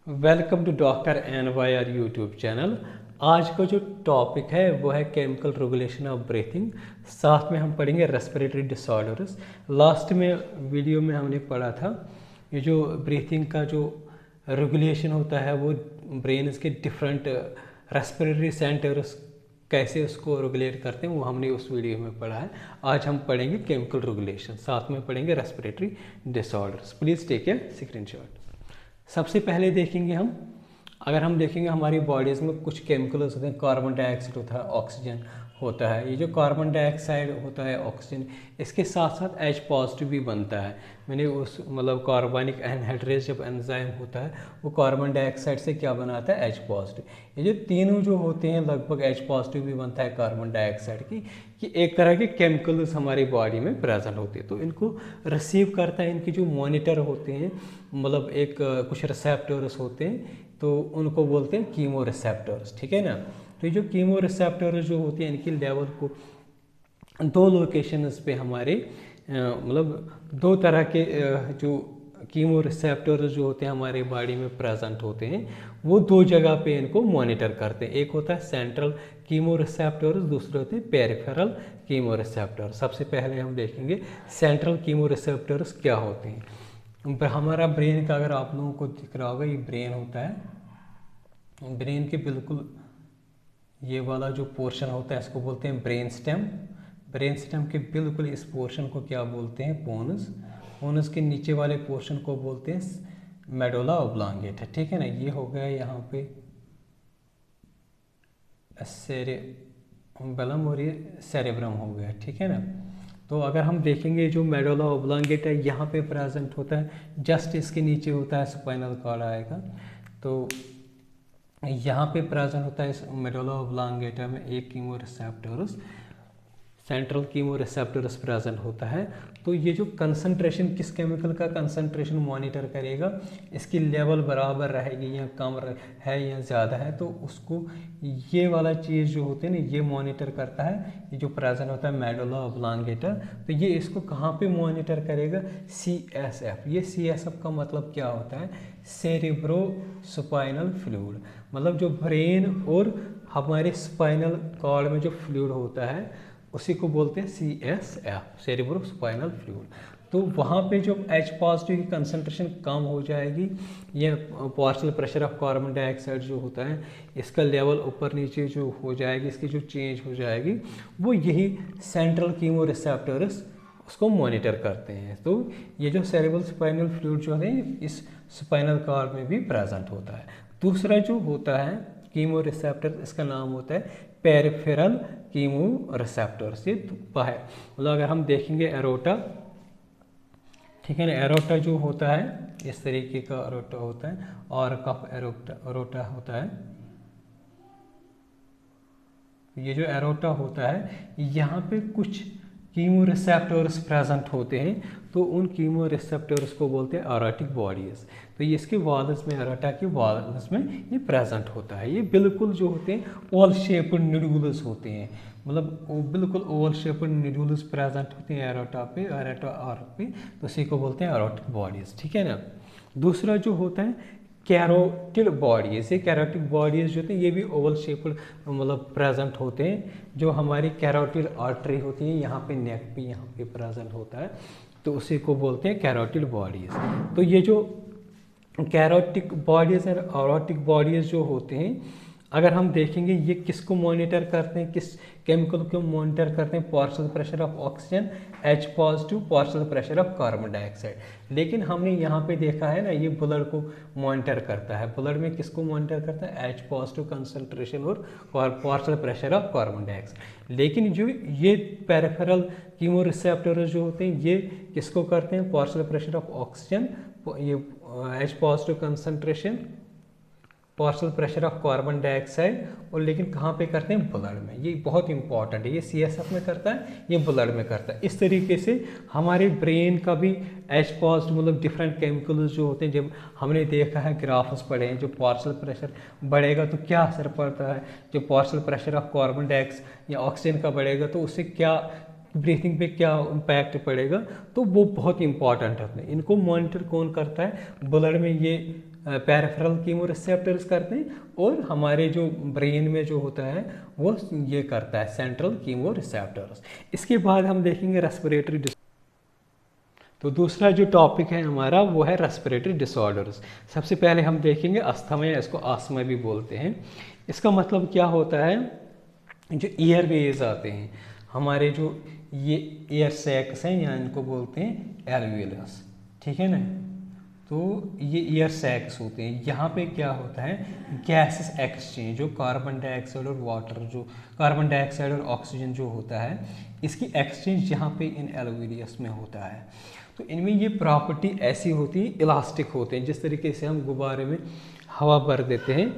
Welcome to doctor N Y R YouTube channel. आज का जो टॉपिक है वो है केमिकल रेगुलेशन ऑफ ब्रीथिंग। साथ में हम पढ़ेंगे रेस्पिरेटरी डिसऑर्डर्स। लास्ट में वीडियो में हमने पढ़ा था ये जो ब्रीथिंग का जो रेगुलेशन होता है वो ब्रेन के डिफरेंट रेस्पिरेटरी सेंटर्स कैसे उसको रेगुलेट करते हैं वो हमने उस वीडियो में पढ़ा है। आज हम पढ़ेंगे केमिकल रेगुलेशन, साथ में पढ़ेंगे respiratory disorders. Please take a screenshot. सबसे पहले देखेंगे अगर हम देखेंगे हमारी बॉडीज़ में कुछ केमिकल्स होते हैं। कार्बन डाइऑक्साइड होता है, ऑक्सीजन होता है। ये जो कार्बन डाइऑक्साइड होता है, ऑक्सीजन, इसके साथ साथ H पॉजिटिव भी बनता है। मैंने उस कार्बनिक एनहाइड्रेज जब एंजाइम होता है वो कार्बन डाइऑक्साइड से क्या बनाता है, H पॉजिटिव। ये जो तीनों जो होते हैं लगभग H पॉजिटिव भी बनता है कार्बन डाइऑक्साइड की, कि एक तरह के केमिकल्स हमारी बॉडी में प्रेजेंट होते हैं। तो इनको रिसीव करता है, इनके जो मॉनिटर होते हैं एक कुछ रिसेप्टर्स होते हैं तो उनको बोलते हैं कीमो रिसेप्टर्स, ठीक है ना। तो ये जो कीमो रिसेप्टर्स जो होती हैं इनकी लेवल को दो लोकेशंस पे हमारे दो तरह के जो कीमो रिसेप्टर्स जो होते हैं हमारे बॉडी में प्रेजेंट होते हैं वो दो जगह पे इनको मॉनिटर करते हैं। एक होता है सेंट्रल कीमो रिसेप्टर्स, दूसरे होते हैं पेरिफेरल कीमो रिसेप्टर। सबसे पहले हम देखेंगे सेंट्रल कीमो रिसेप्टर्स क्या होते हैं। हमारा ब्रेन का अगर आप लोगों को दिख रहा होगा, ये ब्रेन होता है। ब्रेन के बिल्कुल ये वाला जो पोर्शन होता है इसको बोलते हैं ब्रेन स्टेम। ब्रेन स्टेम के बिल्कुल इस पोर्शन को क्या बोलते हैं, पोनस। पोनस के नीचे वाले पोर्शन को बोलते हैं मेडुला ऑब्लांगेटा, ठीक है ना। ये हो गया यहाँ पे सेरेबेलम और ये सेरेब्रम हो गया, ठीक है ना। तो अगर हम देखेंगे जो मेडुला ऑब्लांगेटा यहाँ पे प्रेजेंट होता है, जस्ट इसके नीचे होता है स्पाइनल कॉर्ड आएगा। तो यहाँ पे प्रेजेंट होता है इस मेडुला ऑब्लांगेटा में एक chemo receptors, central chemo receptors present होता है। तो ये जो कंसंट्रेशन, किस केमिकल का कंसंट्रेशन मॉनिटर करेगा, इसकी लेवल बराबर रहेगी या कम है या ज़्यादा है, तो उसको ये वाला चीज़ जो होती है ना ये मॉनिटर करता है। ये जो प्रेजेंट होता है मेडुला ऑब्लांगेटा, तो ये इसको कहाँ पे मॉनिटर करेगा, CSF। ये CSF का मतलब क्या होता है, सेरेब्रो स्पाइनल फ्लूइड। जो ब्रेन और हमारे स्पाइनल कॉर्ड में जो फ्लूइड होता है उसी को बोलते हैं CSF, सेरेब्रो स्पाइनल फ्लूइड। तो वहाँ पे जो H पॉजिटिव की कंसंट्रेशन कम हो जाएगी, ये partial pressure of carbon dioxide जो होता है इसका लेवल ऊपर नीचे जो हो जाएगी, इसकी जो चेंज हो जाएगी वो यही सेंट्रल कीमो रिसेप्टर्स उसको मॉनिटर करते हैं। तो ये जो सेरेब्रल स्पाइनल फ्लूइड जो है इस स्पाइनल कॉर्ड में भी प्रेजेंट होता है। दूसरा जो होता है कीमो रिसेप्टर, इसका नाम होता है पेरिफेरल कीमो रिसेप्टर्स। ये है अगर हम देखेंगे एरोटा, ठीक है ना, एरोटा जो होता है इस तरीके का एरोटा होता है और कफ एरोटा होता है। ये जो एरोटा होता है यहाँ पे कुछ कीमो रिसेप्टर्स प्रेजेंट होते हैं, तो उन कीमो रिसेप्टर्स को बोलते हैं एरोटिक बॉडीज। तो ये इसके वॉल्स में, एरोटा के वॉल्स में ये प्रेजेंट होता है। ये बिल्कुल जो होते हैं ओवल शेप्ड न्यूडुलस होते हैं, वो बिल्कुल ओवल शेप्ड न्यूडुलस प्रेजेंट होते हैं एरोटा पे, एरोटा आर्क पे, तो इसी को बोलते हैं एरोटिक बॉडीज, ठीक है ना। दूसरा जो होता है कैरोटिड बॉडीज। ये कैरोटिड बॉडीज जो होते हैं ये भी ओवल शेप्ड प्रेजेंट होते हैं। जो हमारी कैरोटिड आर्टरी होती है यहाँ पे नेक पे, यहाँ पे प्रेजेंट होता है, तो उसी को बोलते हैं कैरोटिड बॉडीज। तो ये जो कैरोटिक बॉडीज और एरोटिक बॉडीज जो होते हैं, अगर हम देखेंगे ये किसको मॉनिटर करते हैं, किस केमिकल को मॉनिटर करते हैं, partial pressure of oxygen, H positive, partial pressure of carbon dioxide. लेकिन हमने यहाँ पे देखा है ना ये ब्लड को मॉनिटर करता है। ब्लड में किसको मॉनिटर करता है, H पॉजिटिव कंसंट्रेशन और partial pressure of carbon dioxide. लेकिन जो ये पेरिफेरल कीमो रिसेप्टर्स जो होते हैं ये किसको करते हैं, पार्शियल प्रेशर ऑफ ऑक्सीजन, ये H positive concentration, partial pressure of carbon dioxide, और लेकिन कहाँ पे करते हैं, ब्लड में। ये बहुत इंपॉर्टेंट है, ये CSF में करता है, ये ब्लड में करता है। इस तरीके से हमारे ब्रेन का भी H पॉजिटिव डिफरेंट केमिकल्स जो होते हैं, जब हमने देखा है ग्राफ्स पढ़े हैं, जो पार्शियल प्रेशर बढ़ेगा तो क्या असर पड़ता है, जो partial pressure of carbon dioxide या ऑक्सीजन का बढ़ेगा तो उससे क्या ब्रीथिंग पे क्या इम्पैक्ट पड़ेगा, तो वो बहुत इंपॉर्टेंट है। इनको मॉनिटर कौन करता है? ब्लड में ये पेरिफेरल कीमोरिसेप्टर्स करते हैं, और हमारे जो ब्रेन में जो होता है वो ये करता है सेंट्रल कीमोरिसेप्टर्स। इसके बाद हम देखेंगे रेस्पिरेटरी। तो दूसरा जो टॉपिक है हमारा वो है रेस्पिरेटरी डिसऑर्डर्स। सबसे पहले हम देखेंगे अस्थमा, या इसको आस्मा भी बोलते हैं। इसका मतलब क्या होता है? जो एयरवेज आते हैं हमारे, जो ये एयर सैक्स हैं, या इनको बोलते हैं एल्वियोलस, ठीक है ना। तो ये एयर सैक्स होते हैं, यहाँ पे क्या होता है? गैसेस एक्सचेंज, जो कार्बन डाइऑक्साइड और वाटर, जो कार्बन डाइऑक्साइड और ऑक्सीजन जो होता है, इसकी एक्सचेंज यहाँ पे इन एल्वियोलस में होता है। तो इनमें ये प्रॉपर्टी ऐसी होती है, इलास्टिक होते हैं। जिस तरीके से हम गुब्बारे में हवा भर देते हैं,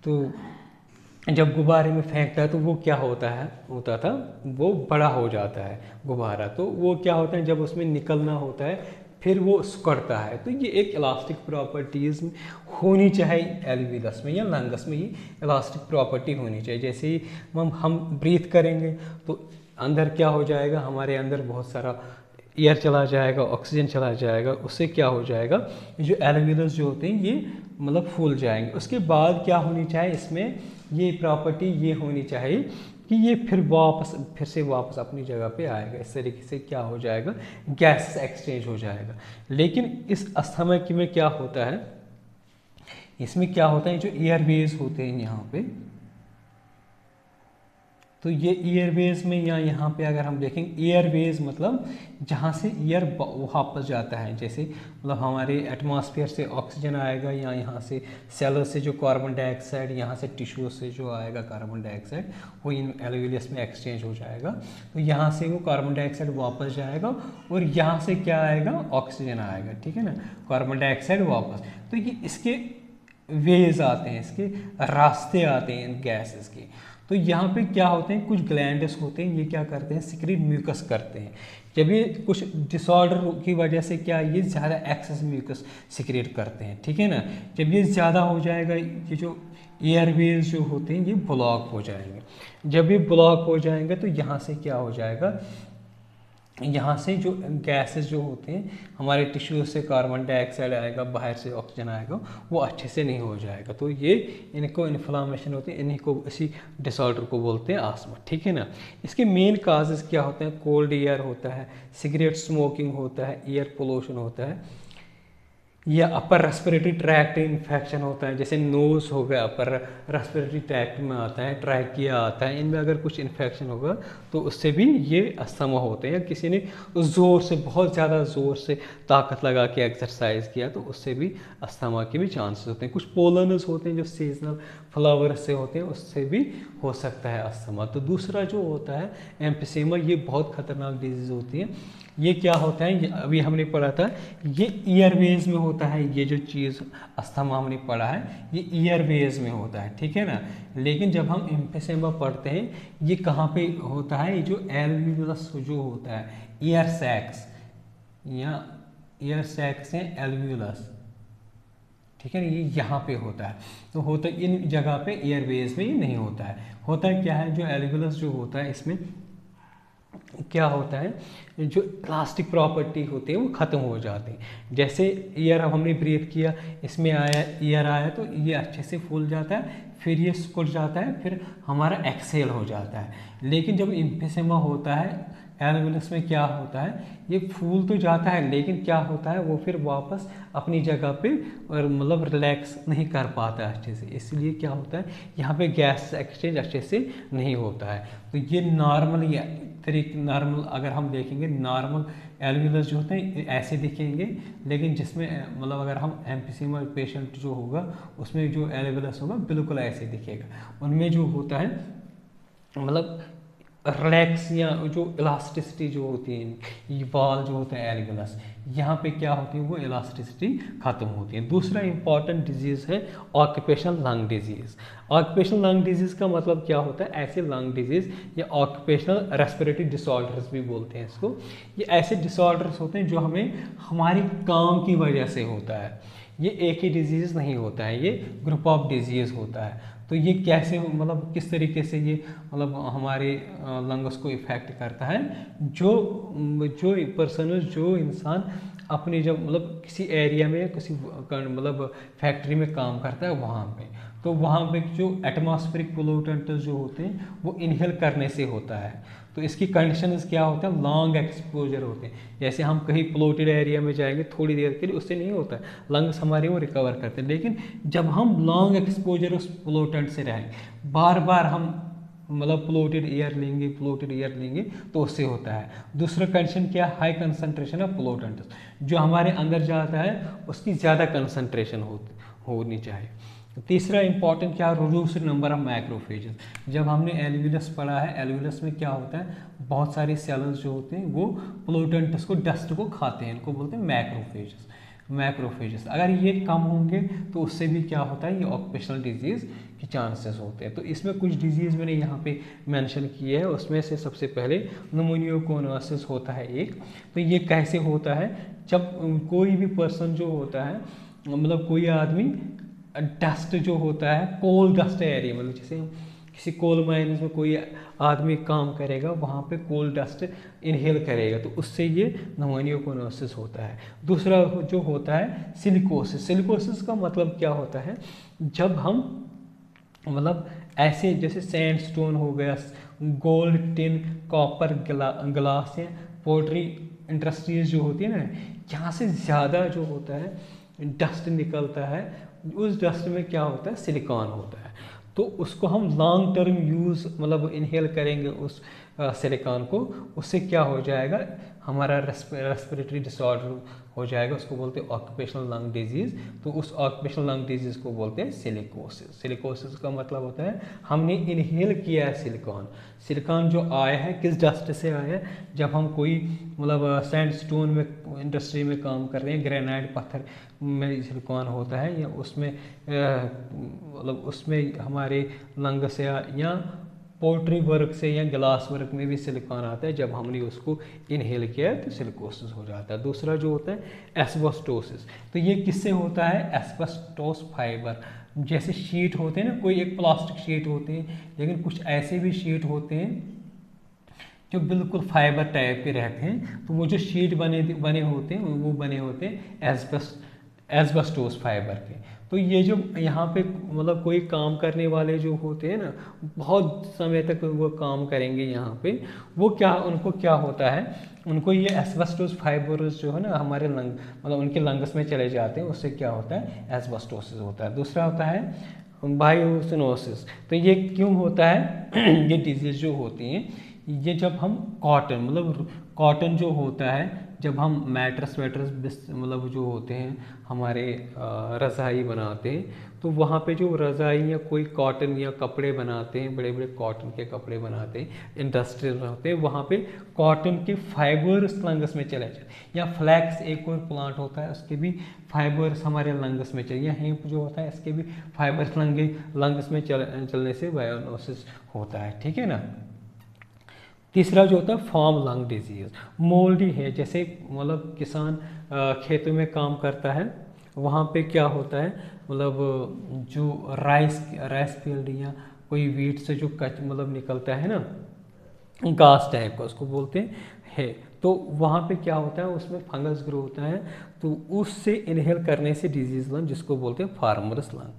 तो जब गुब्बारे में फेंकता है तो वो क्या होता था, वो बड़ा हो जाता है गुब्बारा। तो वो क्या होता है, जब उसमें निकलना होता है फिर वो सिकुड़ता है। तो ये एक इलास्टिक प्रॉपर्टीज़ होनी चाहिए एल्वियोलस में या लंगस में, ये इलास्टिक प्रॉपर्टी होनी चाहिए। जैसे ही हम ब्रीथ करेंगे तो अंदर क्या हो जाएगा, हमारे अंदर बहुत सारा एयर चला जाएगा, ऑक्सीजन चला जाएगा। उससे क्या हो जाएगा, जो एल्वियोलस जो होते हैं ये मतलब फूल जाएंगे। उसके बाद क्या होनी चाहिए, इसमें ये प्रॉपर्टी ये होनी चाहिए कि ये फिर से वापस अपनी जगह पे आएगा। इस तरीके से क्या हो जाएगा, गैस एक्सचेंज हो जाएगा। लेकिन इस अस्थमा में क्या होता है, इसमें क्या होता है, जो एयरवेज होते हैं यहाँ पे, तो ये एयरवेज में, या यहाँ पे अगर हम देखें एयरवेज मतलब जहाँ से एयर वापस जाता है, जैसे मतलब हमारे एटमॉस्फेयर से ऑक्सीजन आएगा, या यहाँ से सेलर से जो कार्बन डाइऑक्साइड, यहाँ से टिश्यू से जो आएगा कार्बन डाइऑक्साइड, वो इन एल्वियोलस में एक्सचेंज हो जाएगा। तो यहाँ से वो कार्बन डाइऑक्साइड वापस जाएगा, और यहाँ से क्या आएगा, ऑक्सीजन आएगा, ठीक है ना, कार्बन डाइऑक्साइड वापस। तो ये इसके वेज आते हैं, इसके रास्ते आते हैं इन गैसेस के। तो यहाँ पे क्या होते हैं, कुछ ग्लैंड्स होते हैं, ये क्या करते हैं, सिक्रीट म्यूकस करते हैं। जब ये कुछ डिसऑर्डर की वजह से क्या, ये ज़्यादा एक्सेस म्यूकस सिक्रेट करते हैं, ठीक है ना। जब ये ज़्यादा हो जाएगा, ये जो एयरवेज जो होते हैं ये ब्लॉक हो जाएंगे। जब ये ब्लॉक हो जाएंगे तो यहाँ से क्या हो जाएगा, यहाँ से जो गैसेस जो होते हैं, हमारे टिश्यू से कार्बन डाइऑक्साइड आएगा, बाहर से ऑक्सीजन आएगा, वो अच्छे से नहीं हो जाएगा। तो ये इनको इन्फ्लामेशन होती है, इन्हीं को इसी डिसऑर्डर को बोलते हैं आस्मा, ठीक है ना। इसके मेन काजेस क्या होते हैं, कोल्ड एयर होता है, सिगरेट स्मोकिंग होता है, एयर पोल्यूशन होता है, या अपर रेस्पिरेटरी ट्रैक्ट इन्फेक्शन होता है, जैसे नोज हो गया, अपर रेस्पिरेटरी ट्रैक्ट में आता है, ट्रैकिया आता है, इनमें अगर कुछ इन्फेक्शन होगा तो उससे भी ये अस्थमा होते हैं। किसी ने ज़ोर से, बहुत ज़्यादा ज़ोर से ताकत लगा के एक्सरसाइज किया तो उससे भी अस्थमा के भी चांसेस होते हैं। कुछ पोलन्स होते हैं जो सीजनल फ्लावर से होते हैं, उससे भी हो सकता है अस्थमा। तो दूसरा जो होता है एम्फिसेमा, ये बहुत खतरनाक डिजीज़ होती है। ये क्या होता है, ये अभी हमने पढ़ा था, ये ईयरवेज में होता है। ये जो चीज़ अस्थमा हमने पढ़ा है ये ईयरवेज में होता है, ठीक है ना। लेकिन जब हम एम्फिसेमा पढ़ते हैं, ये कहाँ पे होता है, ये जो एल्वियोलस जो होता है, ईयर सैक्स या ईयर सैक्स हैं एल्वियोलस, ठीक है ना, ये यहाँ पे होता है। तो होता इन जगह पे एयरवेज में ये नहीं होता है। होता क्या है, जो एल्वियोलस जो होता है इसमें क्या होता है, जो इलास्टिक प्रॉपर्टी होती है वो ख़त्म हो जाती है। जैसे एयर हमने ब्रीथ किया, इसमें आया एयर आया तो ये अच्छे से फूल जाता है, फिर ये सिकुड़ जाता है, फिर हमारा एक्सेल हो जाता है। लेकिन जब एम्फिसेमा होता है एल्वियोलस में क्या होता है, ये फूल तो जाता है लेकिन क्या होता है, वो फिर वापस अपनी जगह पे और मतलब रिलैक्स नहीं कर पाता है अच्छे से। इसलिए क्या होता है, यहाँ पे गैस एक्सचेंज अच्छे से नहीं होता है। तो ये नॉर्मल नॉर्मल अगर हम देखेंगे, नॉर्मल एल्वियोलस जो होते हैं ऐसे दिखेंगे, लेकिन जिसमें मतलब अगर हम एम्फिसेमा पेशेंट जो होगा उसमें जो एल्वियोलस होगा बिल्कुल ऐसे दिखेगा। उनमें जो होता है मतलब रिलैक्स या जो इलास्टिसिटी जो होती है, ये बॉल जो होता है एल्वियोलस, यहाँ पे क्या होती है, वो इलास्टिसिटी खत्म होती है। दूसरा इंपॉर्टेंट डिजीज़ है occupational lung disease. Occupational lung disease का मतलब क्या होता है, ऐसे लंग डिजीज़ या ऑक्यूपेशनल रेस्पिरेटरी डिसऑर्डर्स भी बोलते हैं इसको। ये ऐसे डिसऑर्डर्स होते हैं जो हमें हमारे काम की वजह से होता है। ये एक ही डिजीज़ नहीं होता है, ये ग्रुप ऑफ डिजीज़ होता है। तो ये कैसे, मतलब किस तरीके से ये मतलब हमारे लंग्स को इफ़ेक्ट करता है, जो पर्सन, जो इंसान अपने जब मतलब किसी एरिया में किसी मतलब फैक्ट्री में काम करता है वहाँ पे, तो वहाँ पे जो एटमॉस्फेरिक पोल्यूटेंट्स जो होते हैं वो इनहेल करने से होता है। तो इसकी कंडीशंस क्या होता है, लॉन्ग एक्सपोजर होते हैं। जैसे हम कहीं पोल्यूटेड एरिया में जाएंगे थोड़ी देर के लिए, उससे नहीं होता है, लंग्स हमारे वो रिकवर करते हैं। लेकिन जब हम लॉन्ग एक्सपोजर उस पोल्यूटेंट से रहेंगे, बार बार हम मतलब पोल्यूटेड एयर लेंगे तो उससे होता है। दूसरा कंडीशन क्या, हाई कंसंट्रेशन ऑफ पोल्यूटेंट्स, जो हमारे अंदर जाता है उसकी ज़्यादा कंसंट्रेशन होनी चाहिए। तीसरा इंपॉर्टेंट क्या, रिड्यूस्ड नंबर ऑफ मैक्रोफेजेस। जब हमने एल्वियलस पढ़ा है, एल्वियलस में क्या होता है, बहुत सारे सेल्स जो होते हैं वो पोल्यूटेंट्स को, डस्ट को खाते हैं, इनको बोलते हैं मैक्रोफेजेस। अगर ये कम होंगे तो उससे भी क्या होता है, ये ऑक्यूपेशनल डिजीज़ के चांसेस होते हैं। तो इसमें कुछ डिजीज़ मैंने यहाँ पे मेंशन किए हैं, उसमें से सबसे पहले निमोनियोकोनोसिस होता है एक। तो ये कैसे होता है, जब कोई भी पर्सन जो होता है, मतलब कोई आदमी डस्ट जो होता है, कोल डस्ट एरिया, मतलब जैसे किसी कोल माइंस में कोई आदमी काम करेगा, वहाँ पे कोल डस्ट इनहेल करेगा, तो उससे ये निमोनियोकोनोसिस होता है। दूसरा जो होता है सिलिकोसिस। सिलिकोसिस का मतलब क्या होता है, जब हम मतलब ऐसे जैसे सैंडस्टोन हो गया, गोल्ड, टिन, कॉपर, ग्लास या पोल्ट्री इंडस्ट्रीज जो होती है ना, यहाँ से ज़्यादा जो होता है डस्ट निकलता है, उस डस्ट में क्या होता है, सिलिकॉन होता है। तो उसको हम लॉन्ग टर्म यूज़ मतलब इनहेल करेंगे उस सिलिकॉन को, उससे क्या हो जाएगा, हमारा रेस्पिरेटरी डिसऑर्डर हो जाएगा, उसको बोलते हैं ऑक्यूपेशनल लंग डिजीज़। तो उस ऑक्यूपेशनल लंग डिजीज़ को बोलते हैं सिलिकोसिस। सिलिकोसिस का मतलब होता है हमने इनहेल किया है सिलिकॉन जो आया है किस डस्ट से आया है, जब हम कोई मतलब सैंडस्टोन में इंडस्ट्री में काम कर रहे हैं, ग्रेनाइट पत्थर में सिलिकॉन होता है, या उसमें मतलब उसमें हमारे लंग से या पोल्ट्री वर्क से या ग्लास वर्क में भी सिलिकॉन आता है, जब हमने उसको इनहेल किया है तो सिलिकोसिस हो जाता है। दूसरा जो होता है एस्बेस्टोसिस। तो ये किससे होता है, एस्बेस्टोस फाइबर, जैसे शीट होते हैं ना, कोई एक प्लास्टिक शीट होते हैं, लेकिन कुछ ऐसे भी शीट होते हैं जो बिल्कुल फाइबर टाइप के रहते हैं। तो वो जो शीट बने होते हैं वो बने होते हैं एस्बेस्टोस फाइबर के। तो ये जो यहाँ पे मतलब कोई काम करने वाले जो होते हैं ना, बहुत समय तक वो काम करेंगे यहाँ पे, वो क्या, उनको क्या होता है, उनको ये एस्बेस्टोस फाइबर्स जो है ना हमारे लंग मतलब उनके लंग्स में चले जाते हैं, उससे क्या होता है, एस्बेस्टोसिस होता है। दूसरा होता है बायोसिनोसिस। तो ये क्यों होता है ये डिजीज़ जो होती हैं, ये जब हम कॉटन जो होता है, जब हम मैट्रेस मतलब जो होते हैं हमारे रज़ाई बनाते हैं, तो वहाँ पे जो रज़ाई या कोई कॉटन या कपड़े बनाते हैं, बड़े बड़े कॉटन के कपड़े बनाते हैं, इंडस्ट्रीज में होते हैं, वहाँ पे कॉटन के फाइबर्स लंग्स में चले जाते हैं। या फ्लैक्स एक और प्लांट होता है, उसके भी फाइबर्स हमारे लंग्स में चले, या हेम्प जो होता है इसके भी फाइबर्स लंग्स में चलने से बायोसिनोसिस होता है, ठीक है ना। तीसरा जो होता है फॉर्म लंग डिजीज़, मोल्डी है, जैसे मतलब किसान खेतों में काम करता है, वहाँ पे क्या होता है, मतलब जो राइस फील्ड या कोई वीट से जो मतलब निकलता है ना, घास टाइप का, उसको बोलते हैं। तो वहाँ पे क्या होता है, उसमें फंगस ग्रो होता है, तो उससे इनहेल करने से डिजीज़ लंग, जिसको बोलते हैं फार्मर्स लंग।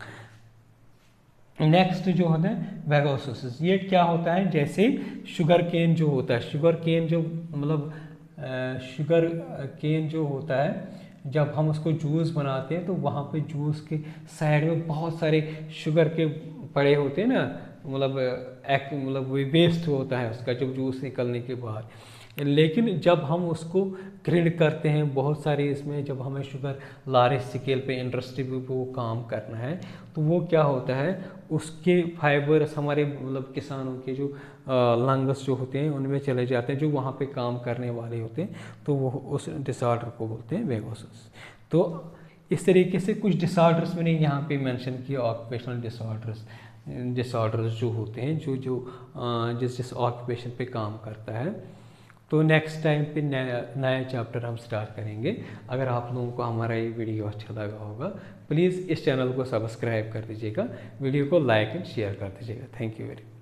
नेक्स्ट जो होता है वेगोसिस। ये क्या होता है, जैसे शुगर केन जो होता है, शुगर केन जो होता है, जब हम उसको जूस बनाते हैं तो वहाँ पे जूस के साइड में बहुत सारे शुगर के पड़े होते हैं ना, मतलब वेस्ट होता है उसका, जब जूस निकलने के बाद लेकिन जब हम उसको ग्रिड करते हैं, बहुत सारे इसमें जब हमें शुगर लार्ज स्केल पे इंडस्ट्री पे वो काम करना है, तो वो क्या होता है, उसके फाइबर्स हमारे मतलब किसानों के जो लंग्स जो होते हैं उनमें चले जाते हैं, जो वहाँ पे काम करने वाले होते हैं, तो वो उस डिसऑर्डर को बोलते हैं वेगोसिस। तो इस तरीके से कुछ डिसऑर्डर्स मैंने यहाँ पे मेंशन किया, ऑक्यूपेशनल डिसऑर्डर्स जो होते हैं, जो जो जिस ऑक्यूपेशन पे काम करता है। तो नेक्स्ट टाइम पे नया चैप्टर हम स्टार्ट करेंगे। अगर आप लोगों को हमारा ये वीडियो अच्छा लगा होगा, प्लीज़ इस चैनल को सब्सक्राइब कर दीजिएगा, वीडियो को लाइक एंड शेयर कर दीजिएगा। Thank you very much.